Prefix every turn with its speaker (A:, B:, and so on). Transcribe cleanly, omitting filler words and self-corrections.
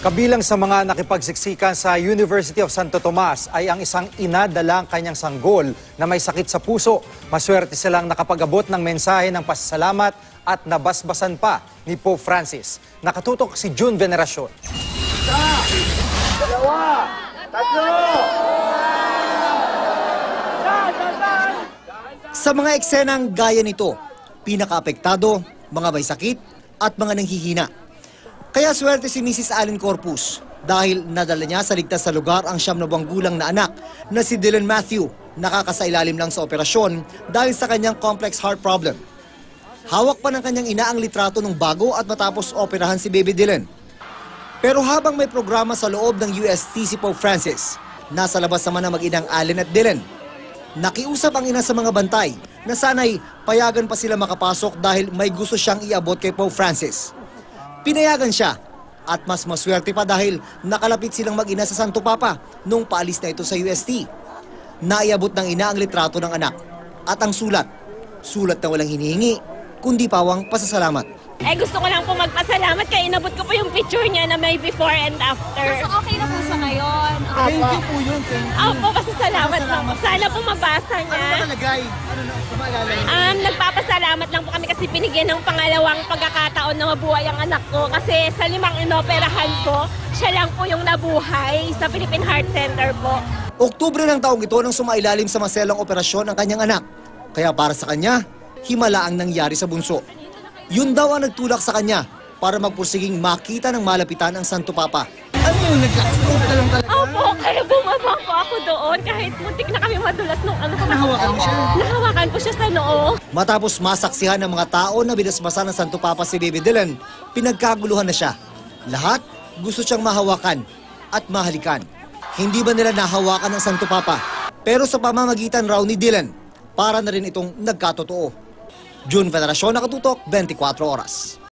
A: Kabilang sa mga nakipagsiksikan sa University of Santo Tomas ay ang isang ina dalang kanyang sanggol na may sakit sa puso. Maswerte silang nakapag-abot ng mensahe ng pasasalamat at nabasbasan pa ni Pope Francis. Nakatutok si June Veneracion.
B: Isa, dalawa, tatlo!
C: Sa mga eksenang gaya nito, pinaka-apektado, mga may sakit at mga nanghihina. Kaya swerte si Mrs. Allen Corpus dahil nadala niya sa ligtas sa lugar ang 9 na buwang gulang na anak na si Dylan Matthew, nakakasailalim lang sa operasyon dahil sa kanyang complex heart problem. Hawak pa ng kanyang ina ang litrato ng bago at matapos operahan si Baby Dylan. Pero habang may programa sa loob ng UST si Pope Francis, nasa labas naman ang mag-inang Allen at Dylan. Nakiusap ang ina sa mga bantay na sana'y payagan pa sila makapasok dahil may gusto siyang iabot kay Pope Francis. Pinayagan siya at mas maswerte pa dahil nakalapit silang mag-ina sa Santo Papa nung paalis na ito sa UST. Naiabot ng ina ang litrato ng anak at ang sulat na walang hinihingi kundi pawang pasasalamat.
D: Gusto ko lang po magpasalamat kaya inabot ko po yung picture niya na may before and after.
E: So okay na po siya ngayon.
B: Thank you po yun, thank you.
D: Opo, pasasalamat lang po. Sana po mabasa niya.
B: Ano nakalagay? Ano na, kumaalala niyo?
D: Nagpapasalamat lang po kami kasi binigyan ng pangalawang pagkakataon na mabuhay ang anak ko. Kasi sa 5 inoperahan ko, siya lang po yung nabuhay sa Philippine Heart Center po.
C: Oktubre ng taong ito nang sumailalim sa maselang operasyon ang kanyang anak. Kaya para sa kanya, himala ang nangyari sa bunso. Yun daw ang nagtulak sa kanya para magpursiging makita ng malapitan ang Santo Papa.
B: Ano yung nag-stroke ka lang talaga?
D: Opo, kaya bumaba po ako doon kahit muntik na kami madulas nung
B: Nahawakan mo siya?
D: Nahawakan po siya sa noo.
C: Matapos masaksihan ng mga tao na binasbasan ng Santo Papa si Baby Dylan, pinagkaguluhan na siya. Lahat gusto siyang mahawakan at mahalikan. Hindi ba nila nahawakan ng Santo Papa? Pero sa pamamagitan raw ni Dylan, para na rin itong nagkatotoo. June Veneracion, Nakatutok, 24 Oras.